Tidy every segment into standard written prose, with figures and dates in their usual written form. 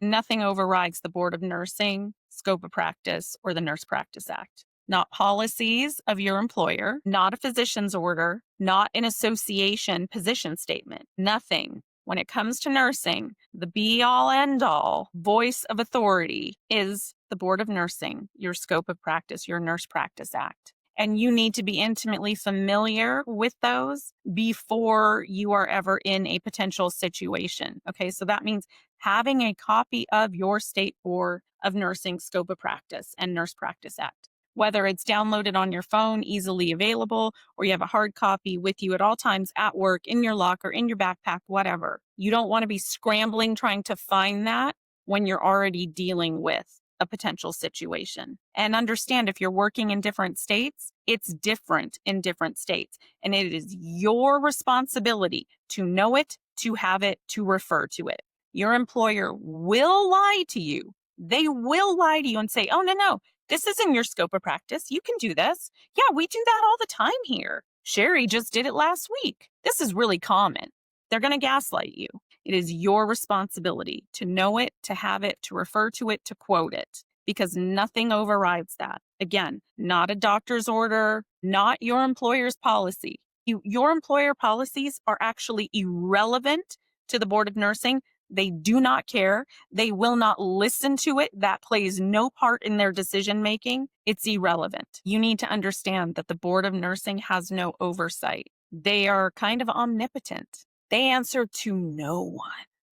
Nothing overrides the Board of Nursing, scope of practice, or the Nurse Practice Act. Not policies of your employer, not a physician's order, not an association position statement, nothing. When it comes to nursing, the be-all, end-all voice of authority is the Board of Nursing, your scope of practice, your Nurse Practice Act. And you need to be intimately familiar with those before you are ever in a potential situation. Okay, so that means having a copy of your state Board of Nursing scope of practice and Nurse Practice Act, whether it's downloaded on your phone, easily available, or you have a hard copy with you at all times at work, in your locker, in your backpack, whatever. You don't want to be scrambling trying to find that when you're already dealing with a potential situation. And understand, if you're working in different states, it's different in different states. And it is your responsibility to know it, to have it, to refer to it. Your employer will lie to you. They will lie to you and say, oh, no, this isn't your scope of practice. You can do this. Yeah, we do that all the time here. Sherry just did it last week. This is really common. They're going to gaslight you. It is your responsibility to know it, to have it, to refer to it, to quote it, because nothing overrides that. Again, not a doctor's order, not your employer's policy. Your employer policies are actually irrelevant to the Board of Nursing. They do not care. They will not listen to it. That plays no part in their decision making. It's irrelevant. You need to understand that the Board of Nursing has no oversight. They are kind of omnipotent. They answer to no one.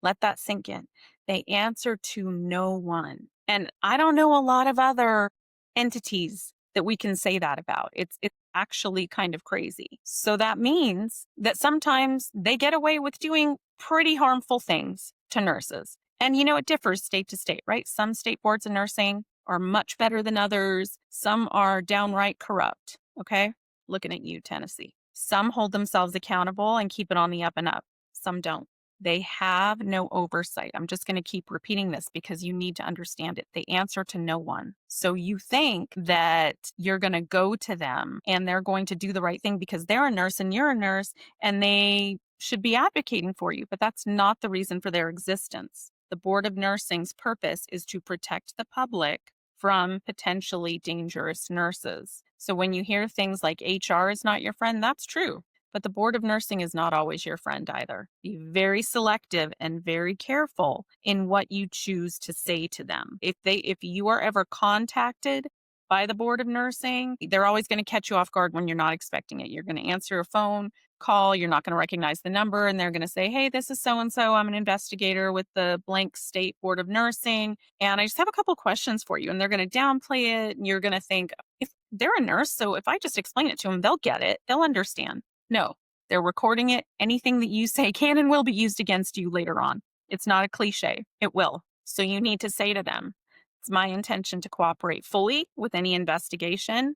Let that sink in. They answer to no one. And I don't know a lot of other entities that we can say that about. It's actually kind of crazy. So that means that sometimes they get away with doing pretty harmful things to nurses. And it differs state to state, right? Some state boards of nursing are much better than others. Some are downright corrupt. Okay? Looking at you, Tennessee. Some hold themselves accountable and keep it on the up and up. Some don't. They have no oversight. I'm just going to keep repeating this because you need to understand it. They answer to no one. So you think that you're going to go to them and they're going to do the right thing because they're a nurse and you're a nurse and they should be advocating for you, but that's not the reason for their existence. The Board of Nursing's purpose is to protect the public from potentially dangerous nurses. So when you hear things like HR is not your friend, that's true. But the Board of Nursing is not always your friend either. Be very selective and very careful in what you choose to say to them. If you are ever contacted by the Board of Nursing, they're always going to catch you off guard when you're not expecting it. You're going to answer a phone call, you're not going to recognize the number, and they're going to say, hey, this is so-and-so. I'm an investigator with the blank state Board of Nursing, and I just have a couple questions for you. And they're going to downplay it, and you're going to think, if they're a nurse, so if I just explain it to them, they'll get it. They'll understand. No, they're recording it. Anything that you say can and will be used against you later on. It's not a cliche. It will. So you need to say to them, it's my intention to cooperate fully with any investigation.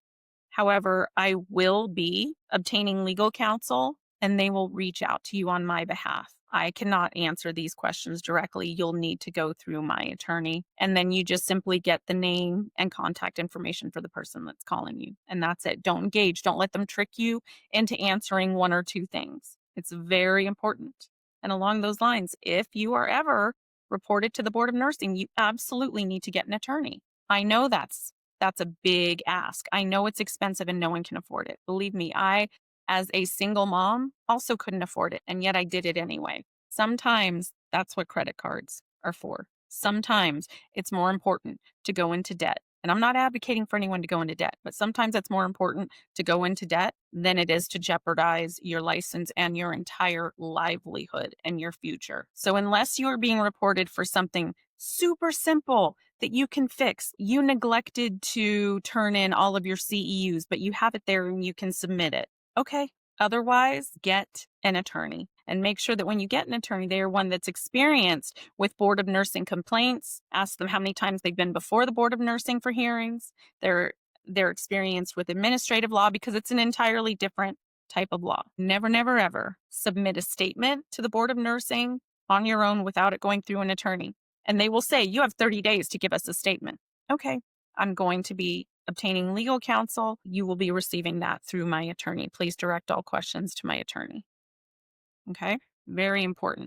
However, I will be obtaining legal counsel and they will reach out to you on my behalf. I cannot answer these questions directly. You'll need to go through my attorney. And then you just simply get the name and contact information for the person that's calling you. And that's it. Don't engage. Don't let them trick you into answering one or two things. It's very important. And along those lines, if you are ever reported to the Board of Nursing, you absolutely need to get an attorney. I know that's a big ask. I know it's expensive and no one can afford it. Believe me, I, as a single mom, also couldn't afford it. And yet I did it anyway. Sometimes that's what credit cards are for. Sometimes it's more important to go into debt. And I'm not advocating for anyone to go into debt, but sometimes it's more important to go into debt than it is to jeopardize your license and your entire livelihood and your future. So unless you are being reported for something super simple that you can fix, you neglected to turn in all of your CEUs, but you have it there and you can submit it. Okay. Otherwise, get an attorney and make sure that when you get an attorney, they are one that's experienced with Board of Nursing complaints. Ask them how many times they've been before the Board of Nursing for hearings. They're experienced with administrative law because it's an entirely different type of law. Never, never, ever submit a statement to the Board of Nursing on your own without it going through an attorney. And they will say, you have 30 days to give us a statement. Okay, I'm going to be obtaining legal counsel. You will be receiving that through my attorney. Please direct all questions to my attorney. Okay, very important.